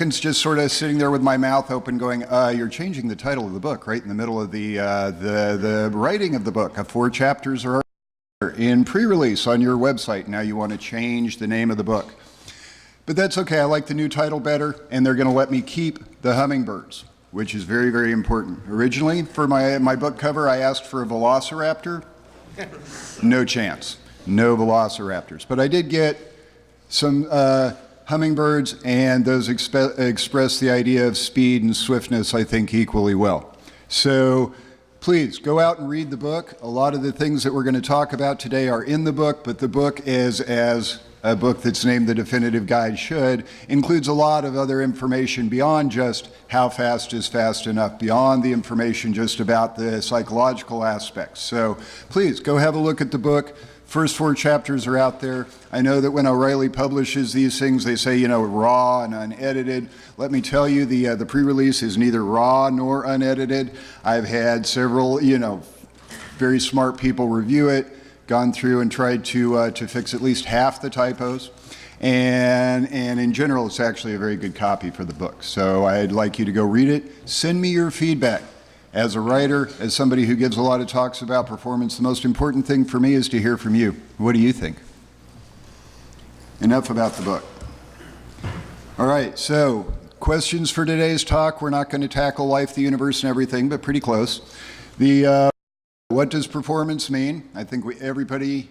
It's just sort of sitting there with my mouth open going, you're changing the title of the book right in the middle of the writing of the book. 4 chapters are in pre-release on your website. Now you want to change the name of the book. But that's okay. I like the new title better, and they're going to let me keep the hummingbirds, which is very, very important. Originally, for my book cover, I asked for a velociraptor. No chance. No velociraptors. But I did get some hummingbirds, and those express the idea of speed and swiftness, I think, equally well. So please go out and read the book. A lot of the things that we're going to talk about today are in the book, but the book is, as a book that's named The Definitive Guide should, includes a lot of other information beyond just how fast is fast enough, beyond the information just about the psychological aspects. So please go have a look at the book. First 4 chapters are out there. I know that when O'Reilly publishes these things, they say, you know, raw and unedited. Let me tell you, the pre-release is neither raw nor unedited. I've had several, you know, very smart people review it, gone through and tried to fix at least half the typos. And in general, it's actually a very good copy for the book. So I'd like you to go read it. Send me your feedback. As a writer, as somebody who gives a lot of talks about performance, the most important thing for me is to hear from you. What do you think? Enough about the book. All right, so questions for today's talk. We're not going to tackle life, the universe, and everything, but pretty close. What does performance mean? I think everybody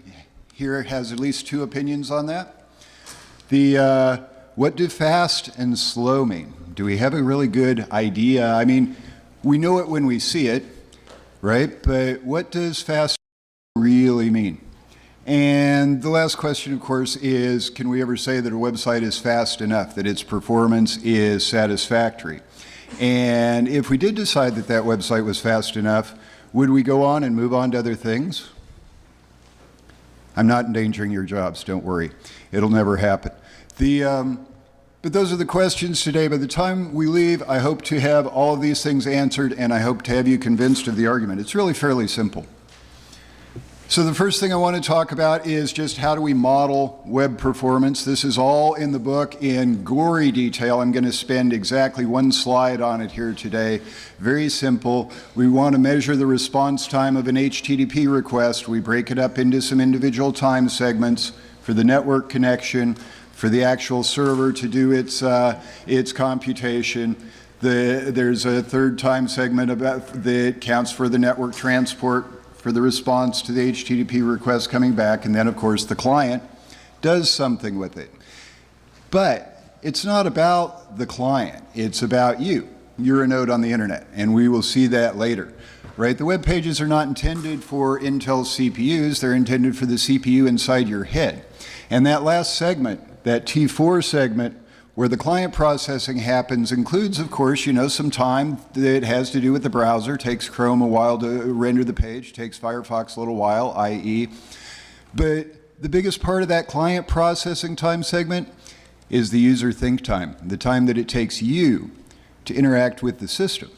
here has at least 2 opinions on that. What do fast and slow mean? Do we have a really good idea? I mean, we know it when we see it, right? But what does fast really mean? And the last question, of course, is can we ever say that a website is fast enough, that its performance is satisfactory? And if we did decide that that website was fast enough, would we go on and move on to other things? I'm not endangering your jobs, don't worry. It'll never happen. But those are the questions today. By the time we leave, I hope to have all of these things answered, and I hope to have you convinced of the argument. It's really fairly simple. So the first thing I want to talk about is just how do we model web performance. This is all in the book in gory detail. I'm going to spend exactly 1 slide on it here today. Very simple. We want to measure the response time of an HTTP request. We break it up into some individual time segments for the network connection, for the actual server to do its computation. There's a 3rd time segment that counts for the network transport, for the response to the HTTP request coming back, and then of course the client does something with it. But it's not about the client, it's about you. You're a node on the internet, and we will see that later. Right? The web pages are not intended for Intel CPUs, they're intended for the CPU inside your head. And that last segment, that T4 segment, where the client processing happens, includes, of course, you know, some time that has to do with the browser. Takes Chrome a while to render the page, takes Firefox a little while, i.e. But the biggest part of that client processing time segment is the user think time, the time that it takes you to interact with the system.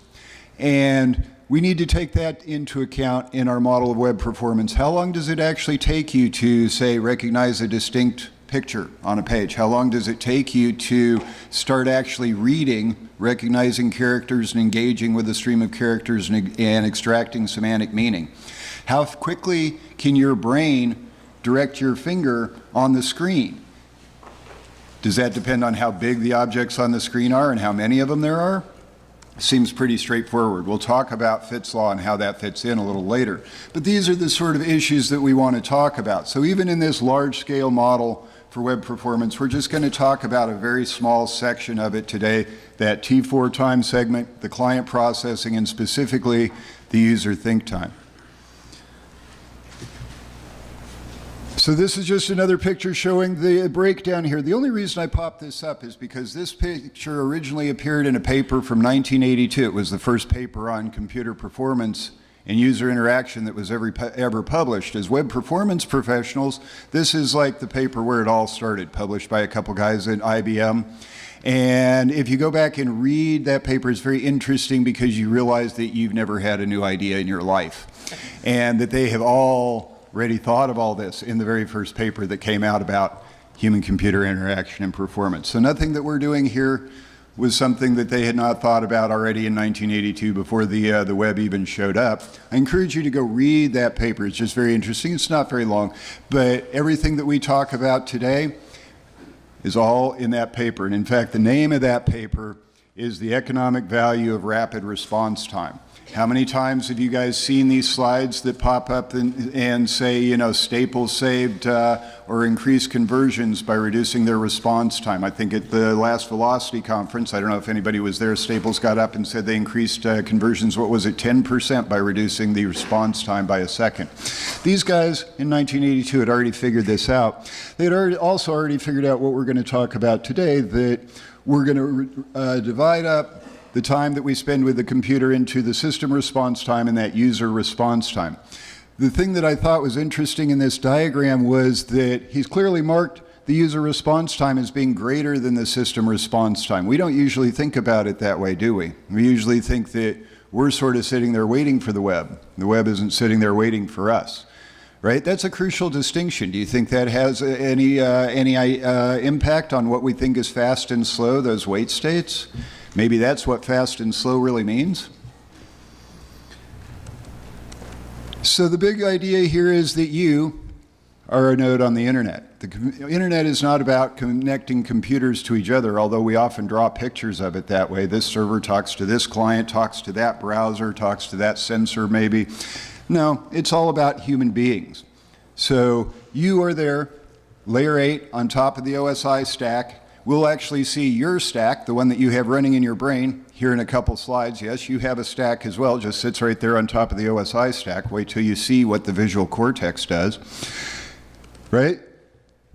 And we need to take that into account in our model of web performance. How long does it actually take you to, say, recognize a distinct picture on a page? How long does it take you to start actually reading, recognizing characters and engaging with a stream of characters and extracting semantic meaning? How quickly can your brain direct your finger on the screen? Does that depend on how big the objects on the screen are and how many of them there are? Seems pretty straightforward. We'll talk about Fitt's law and how that fits in a little later. But these are the sort of issues that we want to talk about. So even in this large-scale model for web performance, we're just going to talk about a very small section of it today, that T4 time segment, the client processing, and specifically the user think time. So this is just another picture showing the breakdown here. The only reason I popped this up is because this picture originally appeared in a paper from 1982. It was the first paper on computer performance and user interaction that was ever published. As web performance professionals, this is like the paper where it all started, published by a couple guys at IBM. And if you go back and read that paper, it's very interesting because you realize that you've never had a new idea in your life, and that they have already thought of all this in the very first paper that came out about human-computer interaction and performance. So nothing that we're doing here was something that they had not thought about already in 1982 before the web even showed up. I encourage you to go read that paper. It's just very interesting. It's not very long, but everything that we talk about today is all in that paper. And in fact, the name of that paper is The Economic Value of Rapid Response Time. How many times have you guys seen these slides that pop up and say, you know, Staples saved or increased conversions by reducing their response time? I think at the last Velocity conference, I don't know if anybody was there, Staples got up and said they increased conversions, what was it, 10% by reducing the response time by a second. These guys in 1982 had already figured this out. They had also already figured out what we're going to talk about today, that we're going to divide up the time that we spend with the computer into the system response time and that user response time. The thing that I thought was interesting in this diagram was that he's clearly marked the user response time as being greater than the system response time. We don't usually think about it that way, do we? We usually think that we're sort of sitting there waiting for the web. The web isn't sitting there waiting for us. Right? That's a crucial distinction. Do you think that has any impact on what we think is fast and slow, those wait states? Maybe that's what fast and slow really means. So the big idea here is that you are a node on the internet. The internet is not about connecting computers to each other, although we often draw pictures of it that way. This server talks to this client, talks to that browser, talks to that sensor maybe. No, it's all about human beings. So you are there, layer 8 on top of the OSI stack. We'll actually see your stack, the one that you have running in your brain, here in a couple slides. Yes, you have a stack as well, it just sits right there on top of the OSI stack. Wait till you see what the visual cortex does. Right?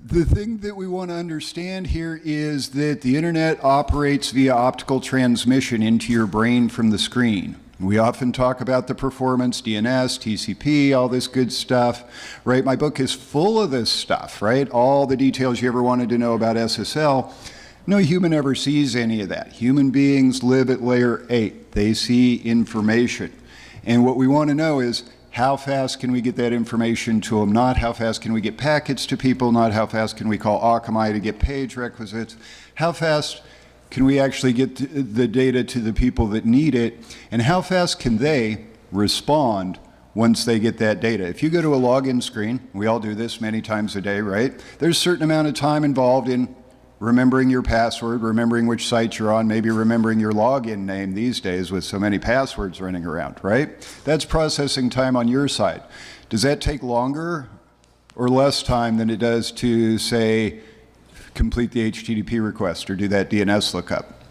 The thing that we want to understand here is that the internet operates via optical transmission into your brain from the screen. We often talk about the performance, DNS, TCP, all this good stuff, right? My book is full of this stuff, right? All the details you ever wanted to know about SSL. No human ever sees any of that. Human beings live at layer 8. They see information. And what we want to know is, how fast can we get that information to them? Not how fast can we get packets to people, not how fast can we call Akamai to get page requisites. How fast can we actually get the data to the people that need it, and how fast can they respond once they get that data? If you go to a login screen, we all do this many times a day, right? There's a certain amount of time involved in remembering your password, remembering which site you're on, maybe remembering your login name these days with so many passwords running around, right? That's processing time on your side. Does that take longer or less time than it does to, say, complete the HTTP request or do that DNS lookup?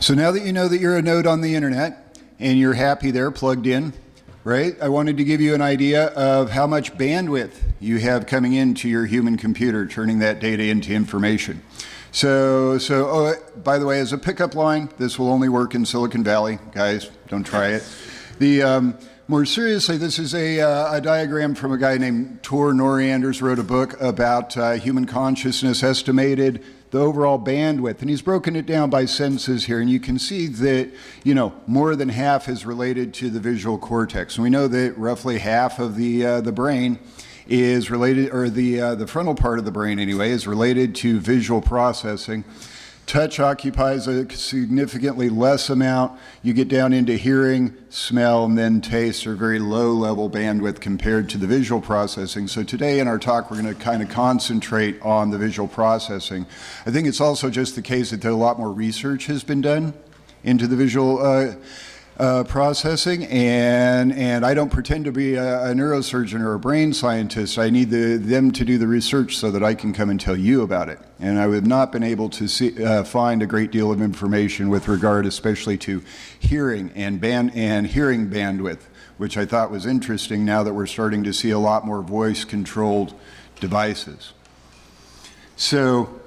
So now that you know that you're a node on the internet and you're happy there, plugged in, right? I wanted to give you an idea of how much bandwidth you have coming into your human computer, turning that data into information. Oh, by the way, as a pickup line, this will only work in Silicon Valley. Guys, don't try it. More seriously, this is a diagram from a guy named Tor Norianders, wrote a book about human consciousness, estimated the overall bandwidth, and he's broken it down by senses here, and you can see that, you know, more than half is related to the visual cortex. And we know that roughly half of the brain is related, or the frontal part of the brain anyway, is related to visual processing. Touch occupies a significantly less amount. You get down into hearing, smell, and then taste, or very low level bandwidth compared to the visual processing. So today in our talk, we're going to kind of concentrate on the visual processing. I think it's also just the case that a lot more research has been done into the visual processing, and I don't pretend to be a neurosurgeon or a brain scientist. I need them to do the research so that I can come and tell you about it. And I have not been able to find a great deal of information with regard especially to hearing and hearing bandwidth, which I thought was interesting now that we're starting to see a lot more voice-controlled devices. So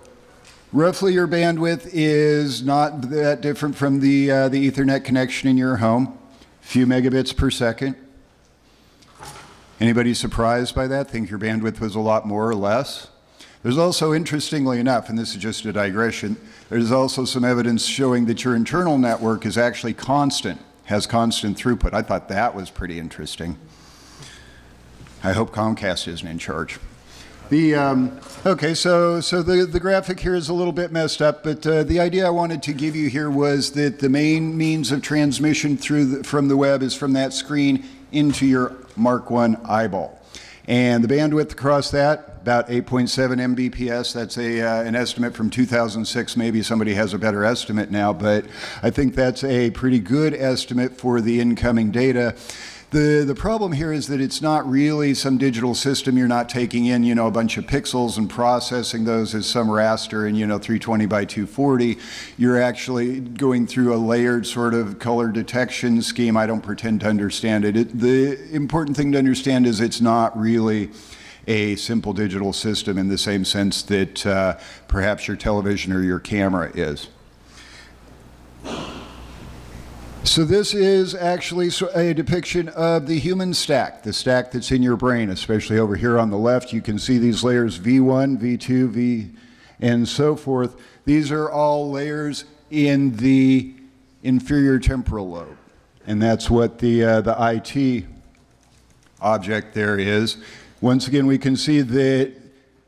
roughly your bandwidth is not that different from the Ethernet connection in your home, a few megabits per second. Anybody surprised by that? Think your bandwidth was a lot more or less? There's also, interestingly enough, and this is just a digression, there's also some evidence showing that your internal network is actually constant, has constant throughput. I thought that was pretty interesting. I hope Comcast isn't in charge. Okay, so the graphic here is a little bit messed up, but the idea I wanted to give you here was that the main means of transmission from the web is from that screen into your Mark I eyeball. And the bandwidth across that, about 8.7 Mbps. That's an estimate from 2006. Maybe somebody has a better estimate now, but I think that's a pretty good estimate for the incoming data. The problem here is that it's not really some digital system. You're not taking in, a bunch of pixels and processing those as some raster in, 320 by 240. You're actually going through a layered sort of color detection scheme. I don't pretend to understand it. The important thing to understand is it's not really a simple digital system in the same sense that perhaps your television or your camera is. So this is actually a depiction of the human stack, the stack that's in your brain, especially over here on the left. You can see these layers V1, V2, V, and so forth. These are all layers in the inferior temporal lobe. And that's what the IT object there is. Once again, we can see that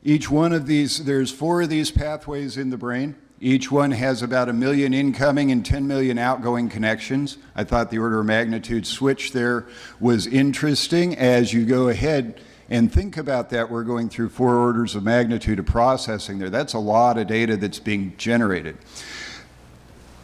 each one of these, there's 4 of these pathways in the brain. Each one has about 1 million incoming and 10 million outgoing connections. I thought the order of magnitude switch there was interesting. As you go ahead and think about that, we're going through 4 orders of magnitude of processing there. That's a lot of data that's being generated.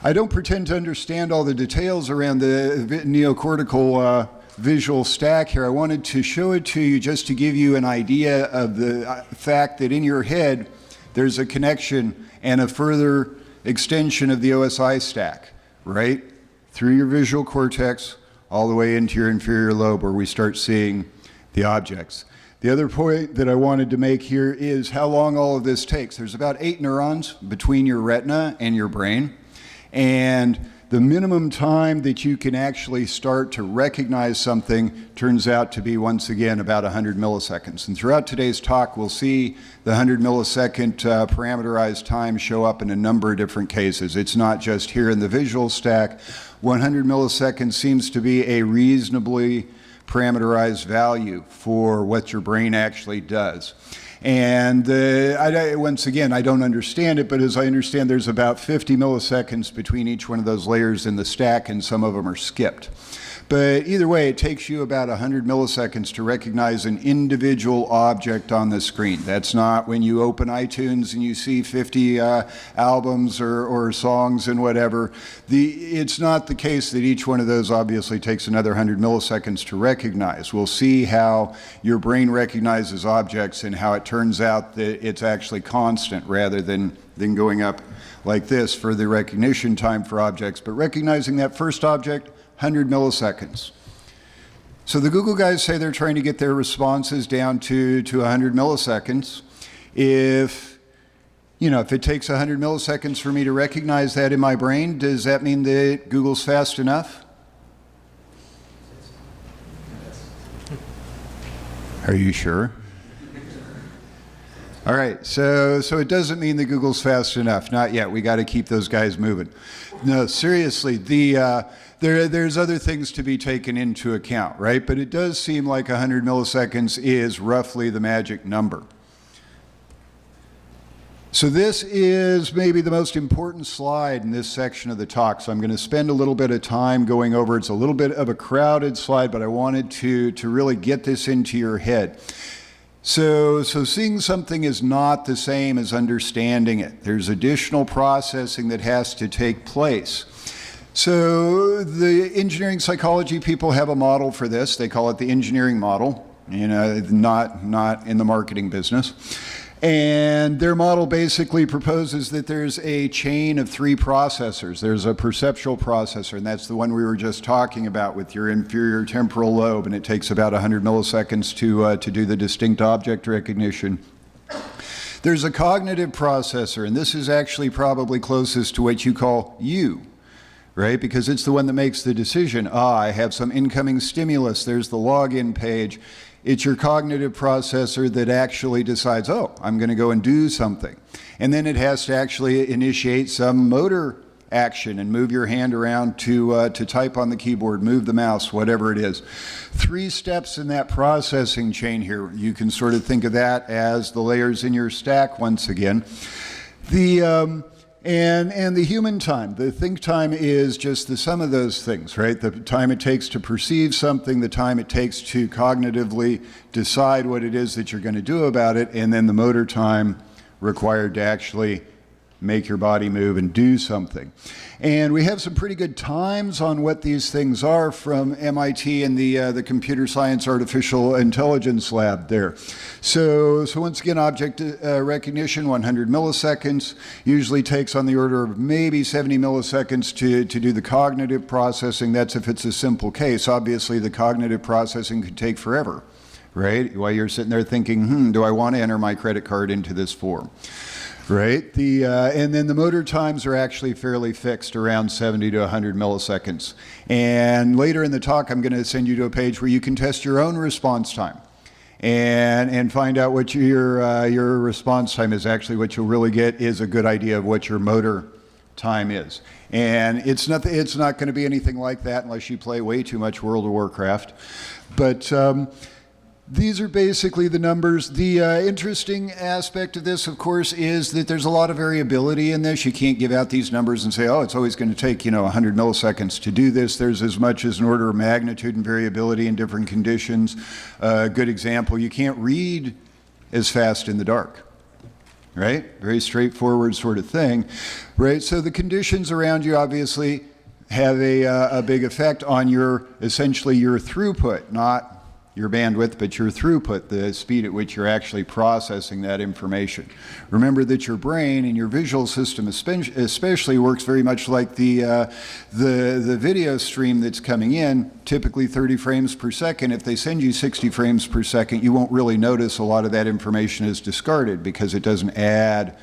I don't pretend to understand all the details around the NeoCortical visual stack here. I wanted to show it to you just to give you an idea of the fact that in your head there's a connection and a further extension of the OSI stack, right? Through your visual cortex, all the way into your inferior lobe where we start seeing the objects. The other point that I wanted to make here is how long all of this takes. There's about 8 neurons between your retina and your brain, and the minimum time that you can actually start to recognize something turns out to be, once again, about 100 milliseconds. And throughout today's talk, we'll see the 100 millisecond parameterized time show up in a number of different cases. It's not just here in the visual stack. 100 milliseconds seems to be a reasonably parameterized value for what your brain actually does. And once again, I don't understand it, but as I understand, there's about 50 milliseconds between each one of those layers in the stack, and some of them are skipped. But either way, it takes you about 100 milliseconds to recognize an individual object on the screen. That's not when you open iTunes and you see 50 albums or songs and whatever. It's not the case that each one of those obviously takes another 100 milliseconds to recognize. We'll see how your brain recognizes objects and how it turns out that it's actually constant rather than going up like this for the recognition time for objects. But recognizing that first object, 100 milliseconds. So the Google guys say they're trying to get their responses down to 100 milliseconds. If it takes 100 milliseconds for me to recognize that in my brain, does that mean that Google's fast enough? Are you sure? All right, so it doesn't mean that Google's fast enough. Not yet. We got to keep those guys moving. No, seriously, there's other things to be taken into account, right? But it does seem like 100 milliseconds is roughly the magic number. So this is maybe the most important slide in this section of the talk, so I'm going to spend a little bit of time going over. It's a little bit of a crowded slide, but I wanted to really get this into your head. So seeing something is not the same as understanding it. There's additional processing that has to take place. So the engineering psychology people have a model for this. They call it the engineering model, not in the marketing business. And their model basically proposes that there's a chain of 3 processors. There's a perceptual processor, and that's the one we were just talking about with your inferior temporal lobe, and it takes about 100 milliseconds to do the distinct object recognition. There's a cognitive processor, and this is actually probably closest to what you call you, right? Because it's the one that makes the decision. I have some incoming stimulus. There's the login page. It's your cognitive processor that actually decides, oh, I'm going to go and do something. And then it has to actually initiate some motor action and move your hand around to type on the keyboard, move the mouse, whatever it is. 3 steps in that processing chain here. You can sort of think of that as the layers in your stack once again. And the human time, the think time is just the sum of those things, right? The time it takes to perceive something, the time it takes to cognitively decide what it is that you're going to do about it, and then the motor time required to actually make your body move and do something. And we have some pretty good times on what these things are from MIT and the Computer Science Artificial Intelligence Lab there. So once again, object recognition, 100 milliseconds, usually takes on the order of maybe 70 milliseconds to do the cognitive processing. That's if it's a simple case. Obviously, the cognitive processing could take forever, right? While you're sitting there thinking, do I want to enter my credit card into this form? Right, and then the motor times are actually fairly fixed, around 70 to 100 milliseconds. And later in the talk, I'm going to send you to a page where you can test your own response time and find out what your response time is. Actually, what you'll really get is a good idea of what your motor time is. And it's not going to be anything like that unless you play way too much World of Warcraft. But these are basically the numbers. The interesting aspect of this, of course, is that there's a lot of variability in this. You can't give out these numbers and say, oh, it's always going to take, 100 milliseconds to do this. There's as much as an order of magnitude and variability in different conditions. A good example, you can't read as fast in the dark, right? Very straightforward sort of thing, right? So the conditions around you obviously have a big effect on essentially your throughput, not your bandwidth, but your throughput, the speed at which you're actually processing that information. Remember that your brain and your visual system especially works very much like the video stream that's coming in, typically 30 frames per second. If they send you 60 frames per second, you won't really notice a lot of that information is discarded because it doesn't add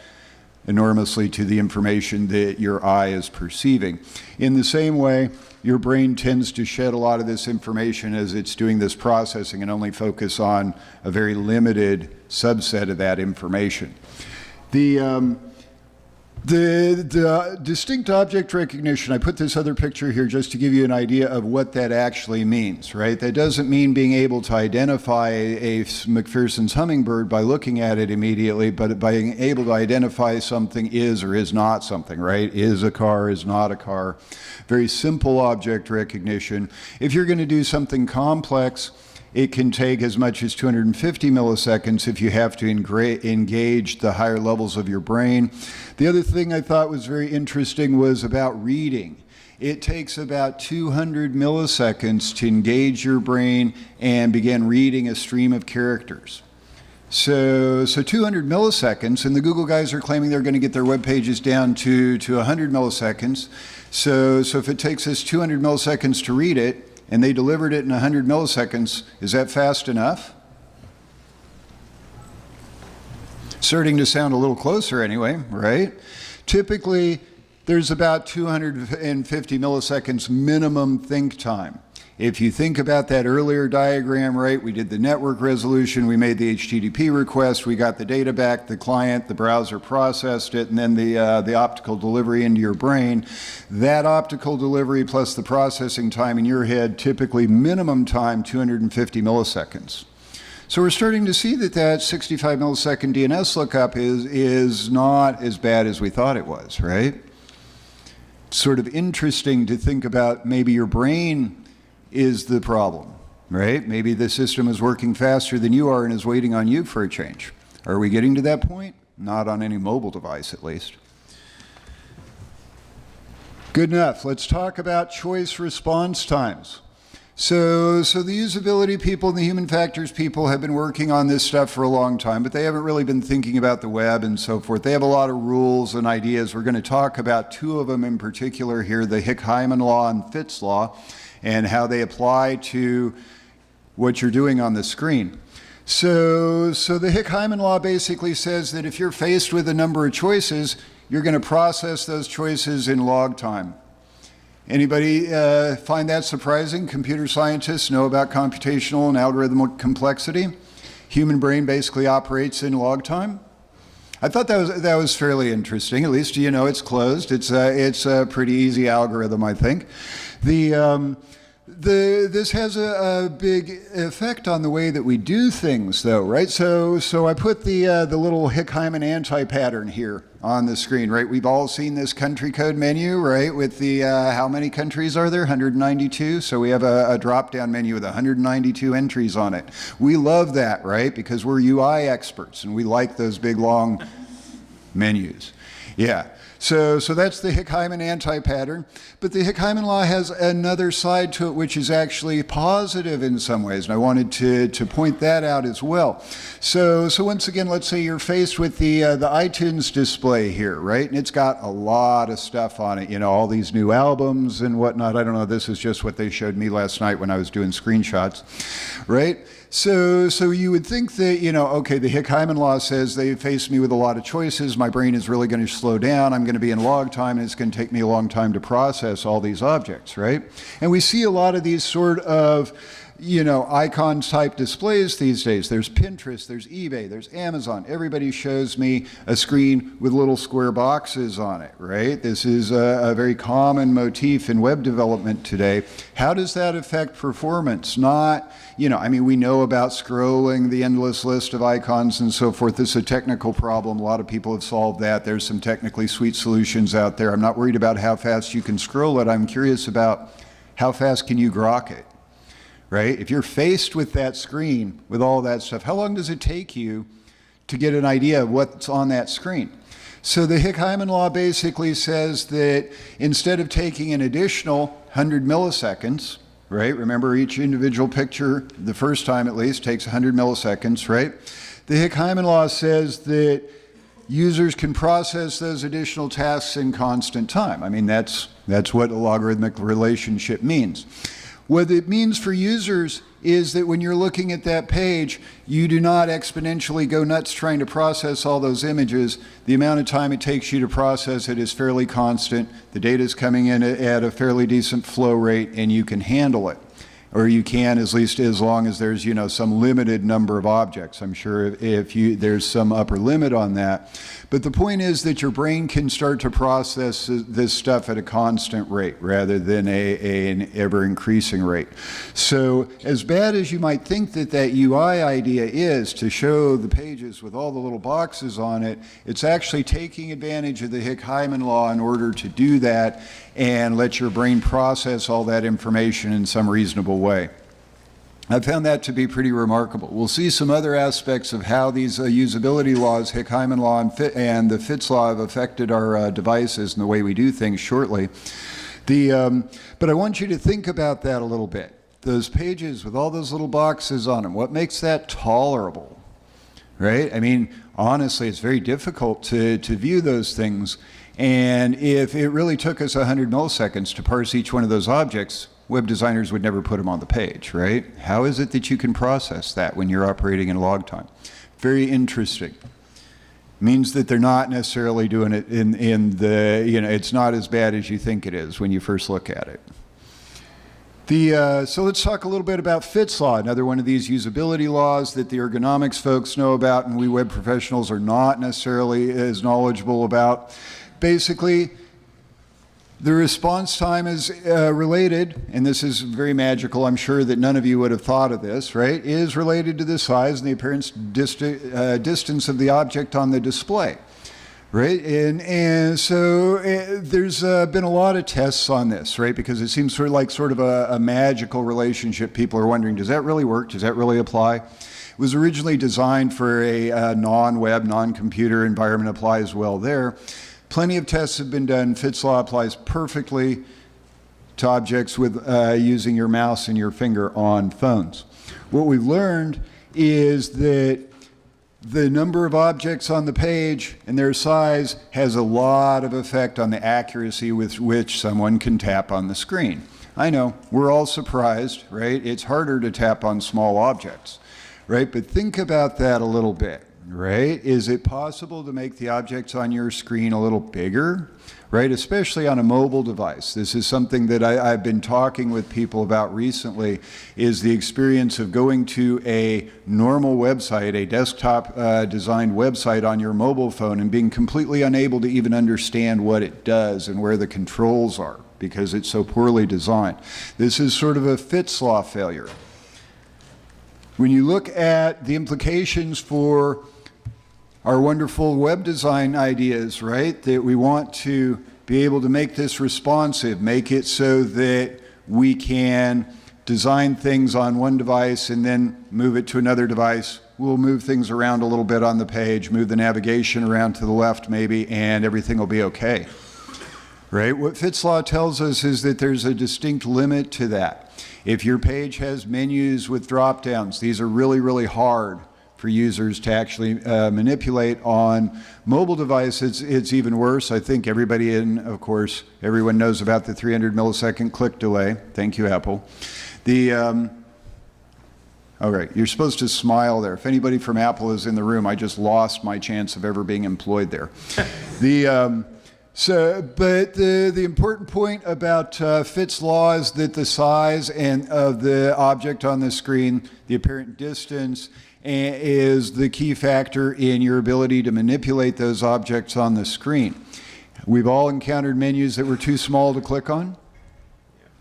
enormously to the information that your eye is perceiving. In the same way, your brain tends to shed a lot of this information as it's doing this processing and only focus on a very limited subset of that information. The distinct object recognition, I put this other picture here just to give you an idea of what that actually means, right? That doesn't mean being able to identify a McPherson's hummingbird by looking at it immediately, but by being able to identify something is or is not something, right? Is a car, is not a car. Very simple object recognition. If you're going to do something complex, it can take as much as 250 milliseconds if you have to engage the higher levels of your brain. The other thing I thought was very interesting was about reading. It takes about 200 milliseconds to engage your brain and begin reading a stream of characters. So 200 milliseconds, and the Google guys are claiming they're going to get their web pages down to 100 milliseconds. So if it takes us 200 milliseconds to read it, and they delivered it in 100 milliseconds, is that fast enough? Starting to sound a little closer anyway, right? Typically, there's about 250 milliseconds minimum think time. If you think about that earlier diagram, right, we did the network resolution, we made the HTTP request, we got the data back, the client, the browser processed it, and then the optical delivery into your brain. That optical delivery plus the processing time in your head, typically minimum time 250 milliseconds. So we're starting to see that 65 millisecond DNS lookup is not as bad as we thought it was, right? It's sort of interesting to think about maybe your brain is the problem, right? Maybe the system is working faster than you are and is waiting on you for a change. Are we getting to that point? Not on any mobile device, at least. Good enough. Let's talk about choice response times. So the usability people and the human factors people have been working on this stuff for a long time, but they haven't really been thinking about the web and so forth. They have a lot of rules and ideas. We're going to talk about 2 of them in particular here, the Hick-Hyman law and Fitt's law, and how they apply to what you're doing on the screen. So the Hick-Hyman law basically says that if you're faced with a number of choices, you're going to process those choices in log time. Anybody find that surprising? Computer scientists know about computational and algorithmic complexity. Human brain basically operates in log time. I thought that was fairly interesting. At least you know it's closed. It's a pretty easy algorithm, I think. This has a big effect on the way that we do things, though, right? So I put the little Hick-Hyman anti-pattern here on the screen, right? We've all seen this country code menu, right? With the how many countries are there? 192. So we have a drop-down menu with 192 entries on it. We love that, right? Because we're UI experts and we like those big long menus. Yeah. So that's the Hick-Hyman anti-pattern, but the Hick-Hyman law has another side to it which is actually positive in some ways, and I wanted to point that out as well. So once again, let's say you're faced with the iTunes display here, right? And it's got a lot of stuff on it, you know, all these new albums and whatnot. I don't know, this is just what they showed me last night when I was doing screenshots, right? So you would think that, you know, okay, the Hick-Hyman law says they face me with a lot of choices. My brain is really going to slow down. I'm going to be in log time, and it's going to take me a long time to process all these objects, right? And we see a lot of these sort of, you know, icon type displays these days. There's Pinterest, there's eBay, there's Amazon. Everybody shows me a screen with little square boxes on it, right? This is a very common motif in web development today. How does that affect performance? Not, you know, I mean, we know about scrolling the endless list of icons and so forth. This is a technical problem. A lot of people have solved that. There's some technically sweet solutions out there. I'm not worried about how fast you can scroll it. I'm curious about how fast can you grok it? Right? If you're faced with that screen, with all that stuff, how long does it take you to get an idea of what's on that screen? So the Hick-Hyman law basically says that instead of taking an additional 100 milliseconds, right? Remember, each individual picture, the first time at least, takes 100 milliseconds, right? The Hick-Hyman law says that users can process those additional tasks in constant time. I mean, that's what a logarithmic relationship means. What it means for users is that when you're looking at that page, you do not exponentially go nuts trying to process all those images. The amount of time it takes you to process it is fairly constant. The data is coming in at a fairly decent flow rate, and you can handle it. Or you can, at least as long as there's, you know, some limited number of objects. I'm sure there's some upper limit on that. But the point is that your brain can start to process this stuff at a constant rate rather than an ever-increasing rate. So as bad as you might think that UI idea is to show the pages with all the little boxes on it, it's actually taking advantage of the Hick-Hyman law in order to do that and let your brain process all that information in some reasonable way. I found that to be pretty remarkable. We'll see some other aspects of how these usability laws, Hick-Hyman law and the Fitt's law, have affected our devices and the way we do things shortly. But I want you to think about that a little bit. Those pages with all those little boxes on them, what makes that tolerable, right? I mean, honestly, it's very difficult to view those things. And if it really took us 100 milliseconds to parse each one of those objects, web designers would never put them on the page, right? How is it that you can process that when you're operating in log time? Very interesting. Means that they're not necessarily doing it in the, you know, it's not as bad as you think it is when you first look at it. So let's talk a little bit about Fitt's law, another one of these usability laws that the ergonomics folks know about and we web professionals are not necessarily as knowledgeable about. Basically, the response time is related, and this is very magical, I'm sure that none of you would have thought of this, right? Is related to the size and the appearance distance of the object on the display, right? And so there's been a lot of tests on this, right? Because it seems sort of a magical relationship. People are wondering, does that really work? Does that really apply? It was originally designed for a non-web, non-computer environment, applies well there. Plenty of tests have been done. Fitt's law applies perfectly to objects with using your mouse and your finger on phones. What we've learned is that the number of objects on the page and their size has a lot of effect on the accuracy with which someone can tap on the screen. I know, we're all surprised, right? It's harder to tap on small objects, right? But think about that a little bit. right? Is it possible to make the objects on your screen a little bigger, right? Especially on a mobile device. This is something that I've been talking with people about recently, is the experience of going to a normal website, a desktop designed website on your mobile phone, and being completely unable to even understand what it does and where the controls are because it's so poorly designed. This is sort of a Fitt's law failure. When you look at the implications for our wonderful web design ideas, right, that we want to be able to make this responsive, make it so that we can design things on one device and then move it to another device. We'll move things around a little bit on the page, move the navigation around to the left maybe, and everything will be okay. Right? What Fitt's law tells us is that there's a distinct limit to that. If your page has menus with drop-downs, these are really, really hard for users to actually manipulate. On mobile devices, it's even worse. I think everybody of course, everyone knows about the 300 millisecond click delay. Thank you, Apple. All right, you're supposed to smile there. If anybody from Apple is in the room, I just lost my chance of ever being employed there. But the important point about Fitt's law is that the size of the object on the screen, the apparent distance, is the key factor in your ability to manipulate those objects on the screen. We've all encountered menus that were too small to click on,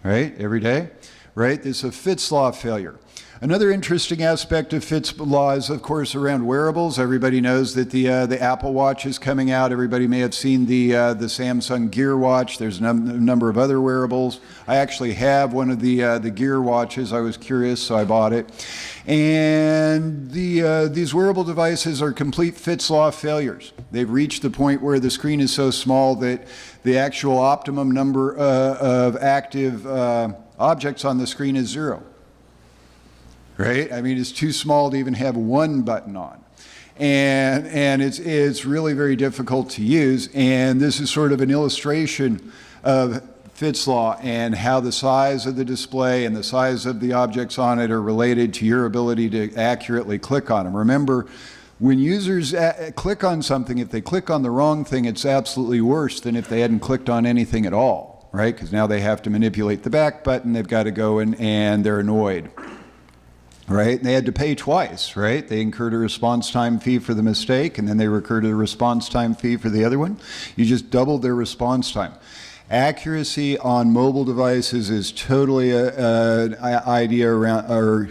right, every day, right? This is a Fitt's law failure. Another interesting aspect of Fitt's law is, of course, around wearables. Everybody knows that the Apple Watch is coming out. Everybody may have seen the Samsung Gear Watch. There's a number of other wearables. I actually have one of the Gear Watches. I was curious, so I bought it. And these wearable devices are complete Fitt's law failures. They've reached the point where the screen is so small that the actual optimum number of active objects on the screen is 0. Right? I mean, it's too small to even have one button on. And it's really very difficult to use. And this is sort of an illustration of Fitt's law and how the size of the display and the size of the objects on it are related to your ability to accurately click on them. Remember, when users click on something, if they click on the wrong thing, it's absolutely worse than if they hadn't clicked on anything at all, right? Because now they have to manipulate the back button, they've got to go in, and they're annoyed. Right? And they had to pay twice, right? They incurred a response time fee for the mistake, and then they incurred a response time fee for the other one. You just doubled their response time. Accuracy on mobile devices is totally an idea around, or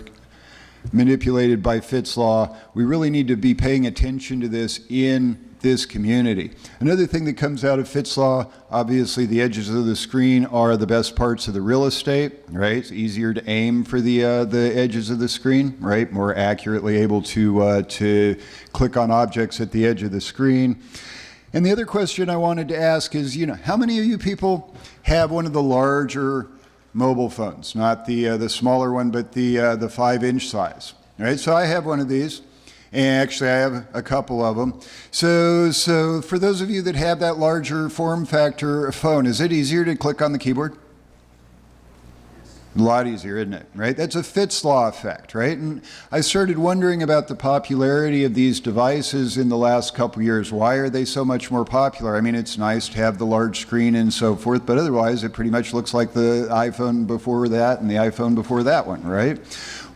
manipulated by Fitt's law. We really need to be paying attention to this in this community. Another thing that comes out of Fitt's law, obviously the edges of the screen are the best parts of the real estate, right? It's easier to aim for the edges of the screen, right? More accurately able to click on objects at the edge of the screen. And the other question I wanted to ask is, how many of you people have one of the larger mobile phones? Not the smaller one, but the 5-inch size, right? So I have one of these. And actually, I have a couple of them. So for those of you that have that larger form factor phone, is it easier to click on the keyboard? A lot easier, isn't it? Right? That's a Fitt's law effect, right? And I started wondering about the popularity of these devices in the last couple years. Why are they so much more popular? I mean, it's nice to have the large screen and so forth, but otherwise it pretty much looks like the iPhone before that and the iPhone before that one, right?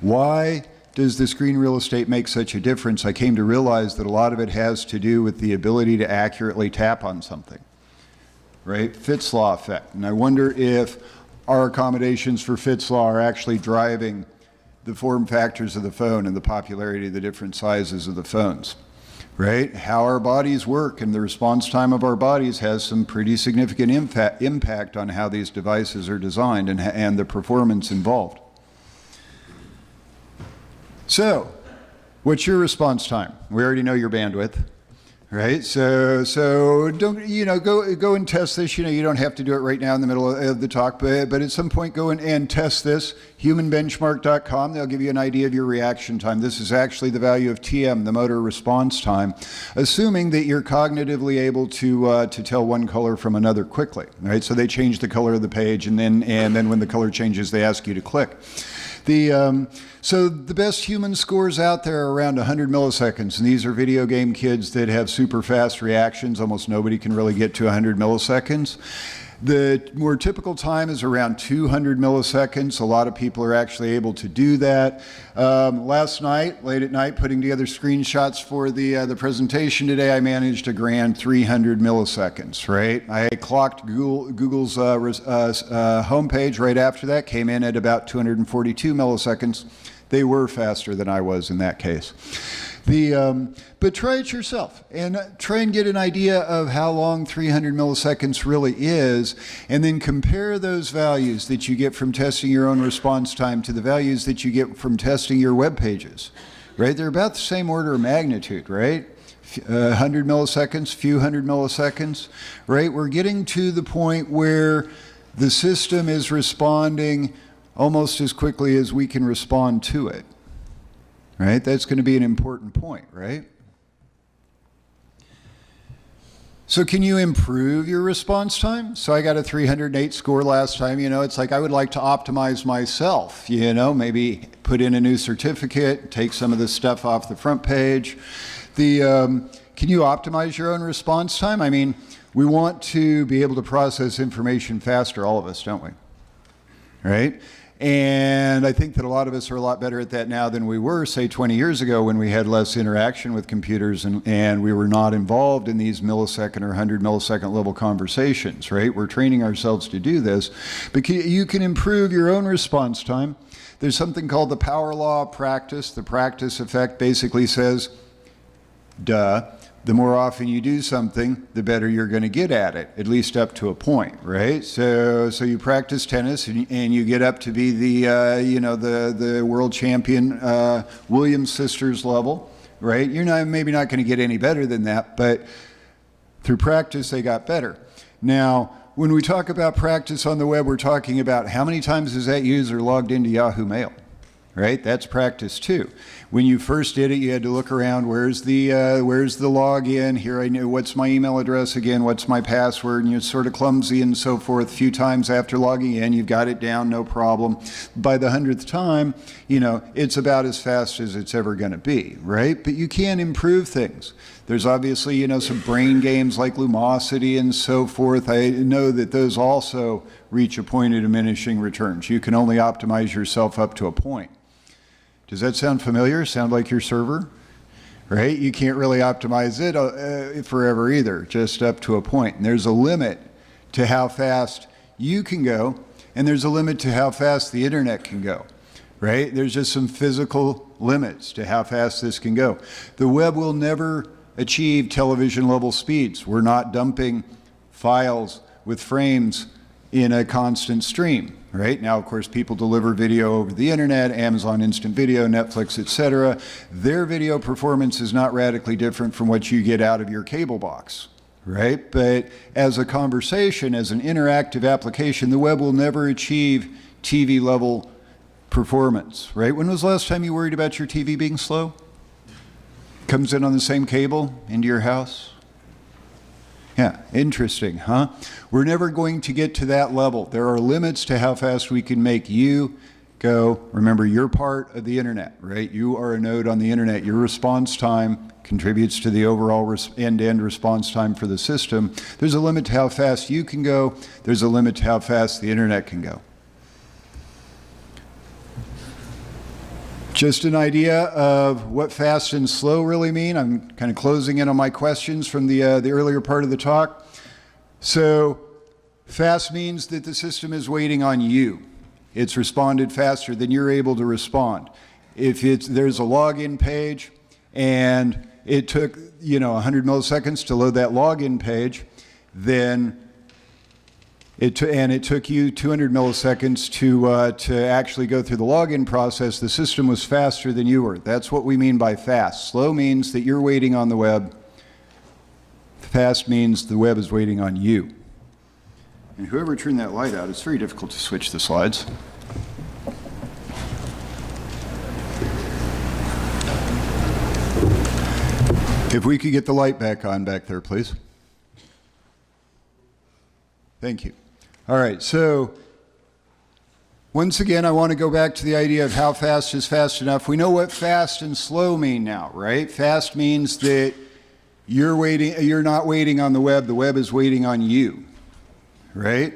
Why does the screen real estate make such a difference? I came to realize that a lot of it has to do with the ability to accurately tap on something, right? Fitt's law effect. And I wonder if our accommodations for Fitt's law are actually driving the form factors of the phone and the popularity of the different sizes of the phones, right? How our bodies work and the response time of our bodies has some pretty significant impact on how these devices are designed and the performance involved. So, what's your response time? We already know your bandwidth, right? So don't, go and test this. You don't have to do it right now in the middle of the talk, but at some point go in and test this. Humanbenchmark.com, they'll give you an idea of your reaction time. This is actually the value of TM, the motor response time, assuming that you're cognitively able to tell one color from another quickly, right? So they change the color of the page, and then when the color changes, they ask you to click. So the best human scores out there are around 100 milliseconds, and these are video game kids that have super fast reactions. Almost nobody can really get to 100 milliseconds. The more typical time is around 200 milliseconds. A lot of people are actually able to do that. Last night, late at night, putting together screenshots for the presentation today, I managed a grand 300 milliseconds, right? I clocked Google's homepage right after that, came in at about 242 milliseconds. They were faster than I was in that case. But try it yourself and try and get an idea of how long 300 milliseconds really is, and then compare those values that you get from testing your own response time to the values that you get from testing your web pages, right? They're about the same order of magnitude, right? 100 milliseconds, few hundred milliseconds, right? We're getting to the point where the system is responding almost as quickly as we can respond to it. Right? That's going to be an important point, right? So can you improve your response time? So I got a 308 score last time. You know, it's like I would like to optimize myself, you know, maybe put in a new certificate, take some of this stuff off the front page. Can you optimize your own response time? I mean, we want to be able to process information faster, all of us, don't we? Right? And I think that a lot of us are a lot better at that now than we were, say, 20 years ago when we had less interaction with computers and we were not involved in these millisecond or 100 millisecond level conversations, right? We're training ourselves to do this. But you can improve your own response time. There's something called the power law of practice. The practice effect basically says, duh, the more often you do something, the better you're going to get at it, at least up to a point, right? So you practice tennis and you get up to be the world champion Williams sisters level, right? You're maybe not going to get any better than that, but through practice they got better. Now, when we talk about practice on the web, we're talking about how many times has that user logged into Yahoo Mail, right? That's practice too. When you first did it, you had to look around, where's the login? Here I knew, what's my email address again? What's my password? And you're sort of clumsy and so forth. A few times after logging in, you've got it down, no problem. By the 100th time, you know, it's about as fast as it's ever going to be, right? But you can improve things. There's obviously, you know, some brain games like Lumosity and so forth. I know that those also reach a point of diminishing returns. You can only optimize yourself up to a point. Does that sound familiar? Sound like your server? Right? You can't really optimize it forever either, just up to a point. And there's a limit to how fast you can go, and there's a limit to how fast the internet can go. Right? There's just some physical limits to how fast this can go. The web will never achieve television level speeds. We're not dumping files with frames in a constant stream. Right? Now, of course, people deliver video over the internet, Amazon Instant Video, Netflix, etc. Their video performance is not radically different from what you get out of your cable box, right? But as a conversation, as an interactive application, the web will never achieve TV level performance, right? When was the last time you worried about your TV being slow? Comes in on the same cable into your house? Yeah, interesting, huh? We're never going to get to that level. There are limits to how fast we can make you go. Remember, you're part of the internet, right? You are a node on the internet. Your response time contributes to the overall end-to-end response time for the system. There's a limit to how fast you can go. There's a limit to how fast the internet can go. Just an idea of what fast and slow really mean. I'm kind of closing in on my questions from the earlier part of the talk. So fast means that the system is waiting on you. It's responded faster than you're able to respond. If there's a login page and it took 100 milliseconds to load that login page, then it took you 200 milliseconds to actually go through the login process. The system was faster than you were. That's what we mean by fast. Slow means that you're waiting on the web. Fast means the web is waiting on you. And whoever turned that light out, it's very difficult to switch the slides. If we could get the light back on back there, please. Thank you. All right, so Once again, I want to go back to the idea of how fast is fast enough. We know what fast and slow mean now, right? Fast means that you're not waiting on the web is waiting on you, right?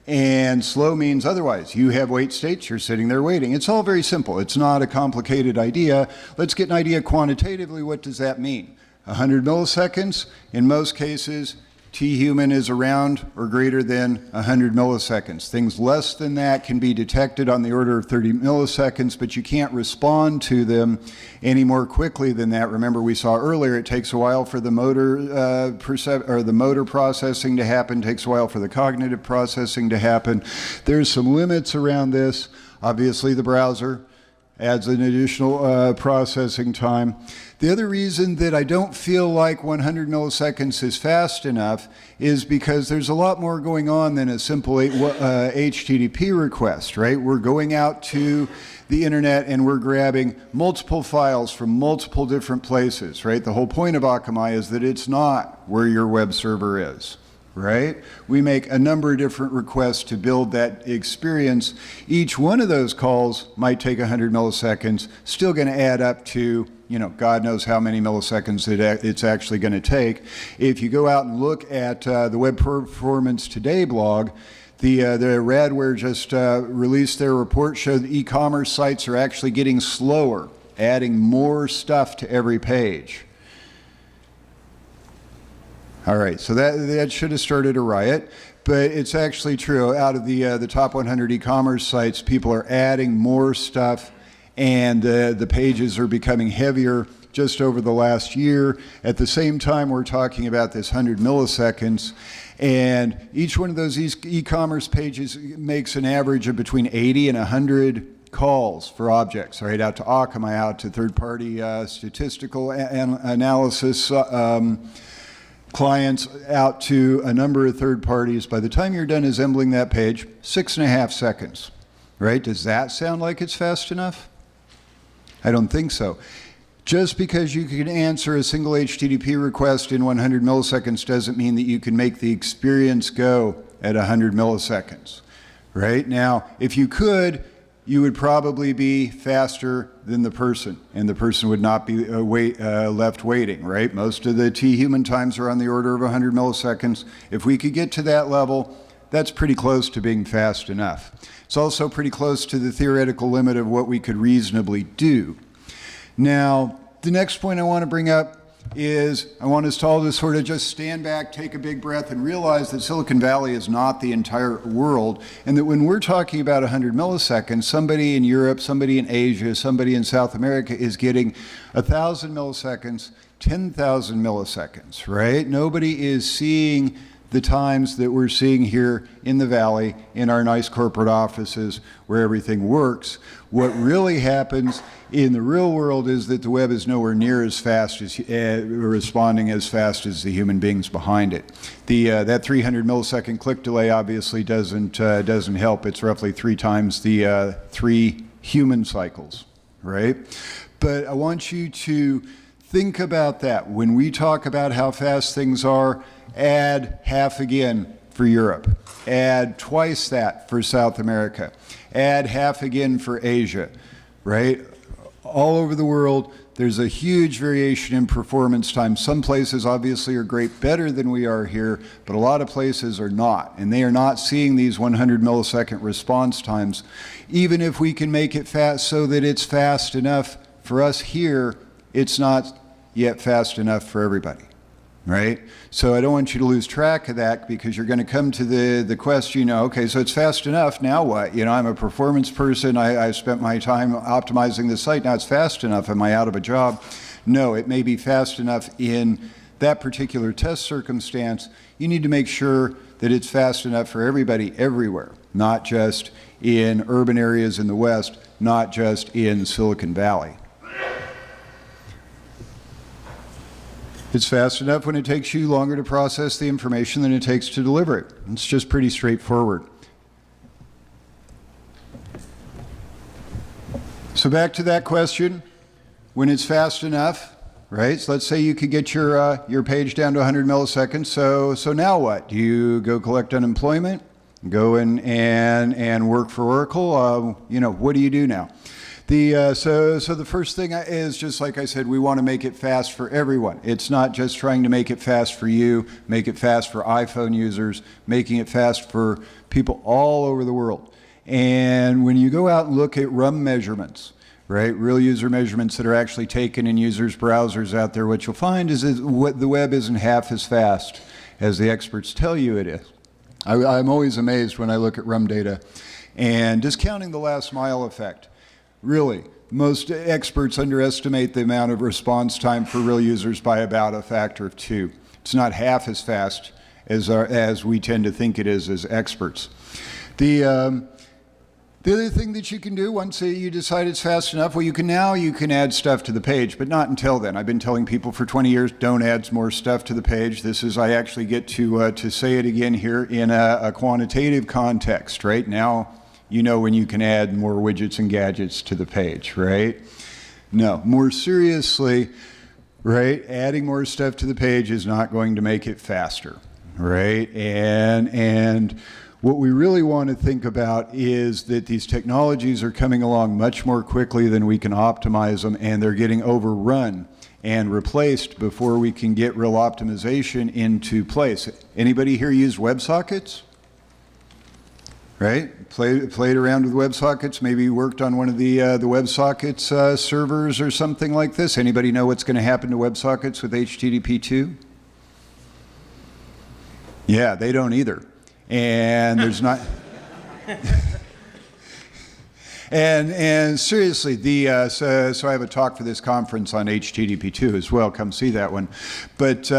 And slow means otherwise. You have wait states, you're sitting there waiting. It's all very simple. It's not a complicated idea. Let's get an idea quantitatively. What does that mean? 100 milliseconds, in most cases, T-human is around or greater than 100 milliseconds. Things less than that can be detected on the order of 30 milliseconds, but you can't respond to them any more quickly than that. Remember, we saw earlier, it takes a while for the motor processing to happen, takes a while for the cognitive processing to happen. There's some limits around this. Obviously, the browser adds an additional processing time. The other reason that I don't feel like 100 milliseconds is fast enough is because there's a lot more going on than a simple HTTP request, right? We're going out to the internet and we're grabbing multiple files from multiple different places, right? The whole point of Akamai is that it's not where your web server is, right? We make a number of different requests to build that experience. Each one of those calls might take 100 milliseconds, still going to add up to, God knows how many milliseconds it's actually going to take. If you go out and look at the Web Performance Today blog, the Radware just released their report, showed that e-commerce sites are actually getting slower, adding more stuff to every page. All right, so that should have started a riot, but it's actually true. Out of the top 100 e-commerce sites, people are adding more stuff, and the pages are becoming heavier just over the last year. At the same time, we're talking about this 100 milliseconds, and each one of those e-commerce pages makes an average of between 80 and 100 calls for objects, right, out to Akamai, out to third-party statistical analysis clients, out to a number of third parties. By the time you're done assembling that page, 6.5 seconds, right? Does that sound like it's fast enough? I don't think so. Just because you can answer a single HTTP request in 100 milliseconds doesn't mean that you can make the experience go at 100 milliseconds, right? Now, if you could, you would probably be faster than the person, and the person would not be left waiting, right? Most of the T-human times are on the order of 100 milliseconds. If we could get to that level, that's pretty close to being fast enough. It's also pretty close to the theoretical limit of what we could reasonably do. Now, the next point I want to bring up is I want us all to sort of just stand back, take a big breath, and realize that Silicon Valley is not the entire world, and that when we're talking about 100 milliseconds, somebody in Europe, somebody in Asia, somebody in South America is getting 1,000 milliseconds, 10,000 milliseconds, right? Nobody is seeing the times that we're seeing here in the Valley, in our nice corporate offices where everything works. What really happens in the real world is that the web is nowhere near as fast as responding as fast as the human beings behind it. That 300 millisecond click delay obviously doesn't help. It's roughly 3 times the 3 human cycles, right? But I want you to think about that. When we talk about how fast things are, add half again for Europe. Add twice that for South America. Add half again for Asia, right? All over the world, there's a huge variation in performance time. Some places obviously are great, better than we are here, but a lot of places are not, and they are not seeing these 100 millisecond response times. Even if we can make it fast so that it's fast enough for us here, it's not yet fast enough for everybody, right? So I don't want you to lose track of that, because you're going to come to the question, okay, so it's fast enough, now what? I'm a performance person, I spent my time optimizing the site, now it's fast enough, am I out of a job? No, it may be fast enough in that particular test circumstance. You need to make sure that it's fast enough for everybody everywhere, not just in urban areas in the West, not just in Silicon Valley. It's fast enough when it takes you longer to process the information than it takes to deliver it. It's just pretty straightforward. So back to that question, when it's fast enough, right? So let's say you could get your page down to 100 milliseconds. So now what? Do you go collect unemployment? Go in and work for Oracle. What do you do now? So the first thing is, just like I said, we want to make it fast for everyone. It's not just trying to make it fast for you, make it fast for iPhone users, making it fast for people all over the world. And when you go out and look at RUM measurements, right, real user measurements that are actually taken in users' browsers out there, what you'll find is that the web isn't half as fast as the experts tell you it is. I'm always amazed when I look at RUM data and discounting the last mile effect. Really, most experts underestimate the amount of response time for real users by about a factor of 2. It's not half as fast as we tend to think it is as experts. The other thing that you can do once you decide it's fast enough, well, you can add stuff to the page, but not until then. I've been telling people for 20 years, don't add more stuff to the page. I actually get to say it again here in a quantitative context, right? Now, you know when you can add more widgets and gadgets to the page, right? No, more seriously, right? Adding more stuff to the page is not going to make it faster, right? And what we really want to think about is that these technologies are coming along much more quickly than we can optimize them, and they're getting overrun and replaced before we can get real optimization into place. Anybody here use WebSockets? Right? Played around with WebSockets, maybe worked on one of the WebSockets servers or something like this. Anybody know what's going to happen to WebSockets with HTTP2? Yeah, they don't either. And there's not... and seriously, so I have a talk for this conference on HTTP2 as well. Come see that one. But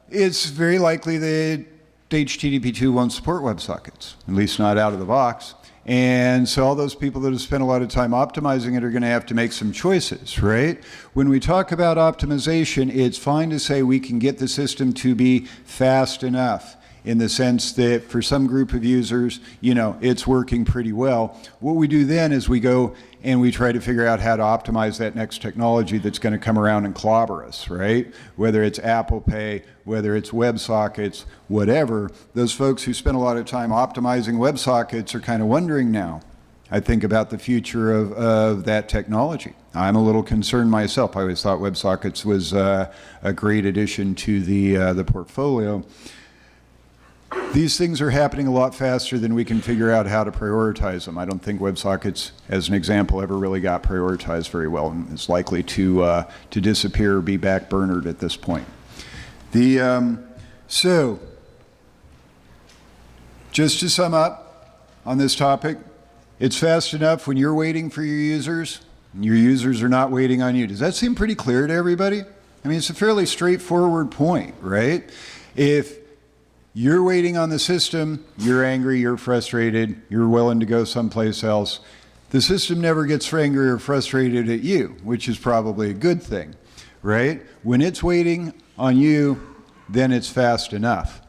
it's very likely that HTTP2 won't support WebSockets, at least not out of the box. And so all those people that have spent a lot of time optimizing it are going to have to make some choices, right? When we talk about optimization, it's fine to say we can get the system to be fast enough, in the sense that for some group of users, it's working pretty well. What we do then is we go and we try to figure out how to optimize that next technology that's going to come around and clobber us, right? Whether it's Apple Pay, whether it's WebSockets, whatever. Those folks who spend a lot of time optimizing WebSockets are kind of wondering now, I think, about the future of that technology. I'm a little concerned myself. I always thought WebSockets was a great addition to the portfolio. These things are happening a lot faster than we can figure out how to prioritize them. I don't think WebSockets, as an example, ever really got prioritized very well, and is likely to disappear or be backburnered at this point. So, just to sum up on this topic, it's fast enough when you're waiting for your users, and your users are not waiting on you. Does that seem pretty clear to everybody? I mean, it's a fairly straightforward point, right? If you're waiting on the system, you're angry, you're frustrated, you're willing to go someplace else. The system never gets angry or frustrated at you, which is probably a good thing, right? When it's waiting on you, then it's fast enough.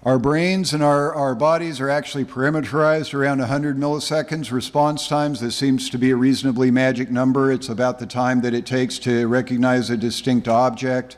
Our brains and our bodies are actually parameterized around 100 milliseconds response times. This seems to be a reasonably magic number. It's about the time that it takes to recognize a distinct object.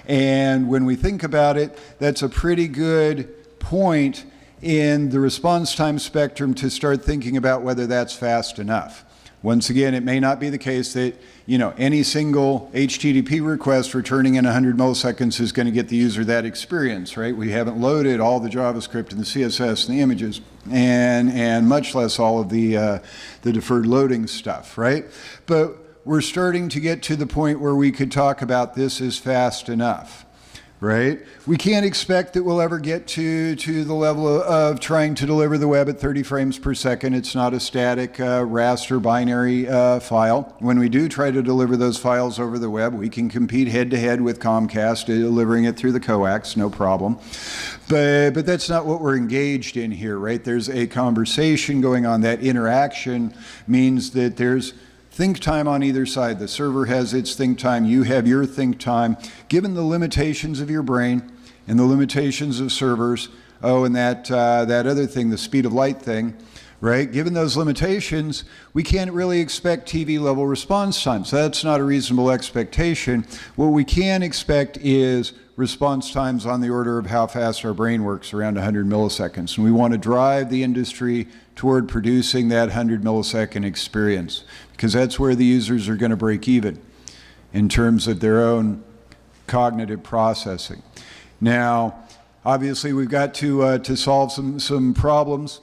And when we think about it, that's a pretty good point in the response time spectrum to start thinking about whether that's fast enough. Once again, it may not be the case that any single HTTP request returning in 100 milliseconds is going to get the user that experience, right? We haven't loaded all the JavaScript and the CSS and the images, and much less all of the deferred loading stuff, right? But we're starting to get to the point where we could talk about this as fast enough, right? We can't expect that we'll ever get to the level of trying to deliver the web at 30 frames per second. It's not a static raster binary file. When we do try to deliver those files over the web, we can compete head-to-head with Comcast, delivering it through the coax, no problem. But that's not what we're engaged in here, right? There's a conversation going on. That interaction means that there's think time on either side. The server has its think time, you have your think time. Given the limitations of your brain and the limitations of servers, and that other thing, the speed of light thing, right? Given those limitations, we can't really expect TV level response times. That's not a reasonable expectation. What we can expect is response times on the order of how fast our brain works, around 100 milliseconds. And we want to drive the industry toward producing that 100 millisecond experience, because that's where the users are going to break even in terms of their own cognitive processing. Now, obviously, we've got to solve some problems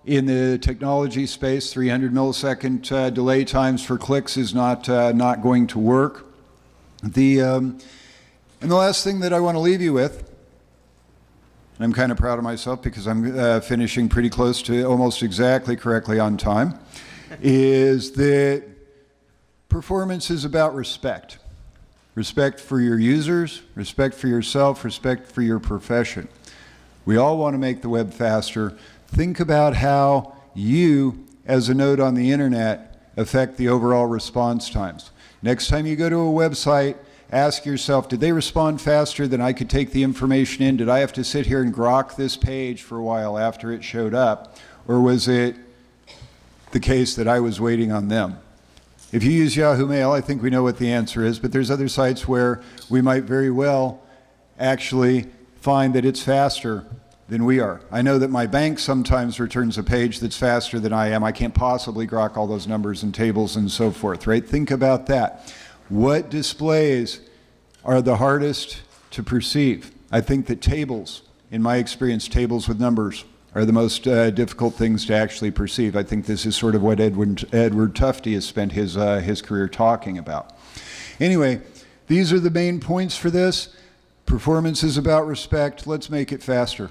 in the technology space. 300 millisecond delay times for clicks is not going to work. And the last thing that I want to leave you with, and I'm kind of proud of myself because I'm finishing pretty close to almost exactly correctly on time, is that performance is about respect. Respect for your users, respect for yourself, respect for your profession. We all want to make the web faster. Think about how you, as a node on the internet, affect the overall response times. Next time you go to a website, ask yourself, did they respond faster than I could take the information in? Did I have to sit here and grok this page for a while after it showed up? Or was it the case that I was waiting on them? If you use Yahoo Mail, I think we know what the answer is, but there's other sites where we might very well actually find that it's faster than we are. I know that my bank sometimes returns a page that's faster than I am. I can't possibly grok all those numbers and tables and so forth, right? Think about that. What displays are the hardest to perceive? I think that tables, in my experience, tables with numbers are the most difficult things to actually perceive. I think this is sort of what Edward Tufte has spent his career talking about. Anyway, these are the main points for this. Performance is about respect. Let's make it faster.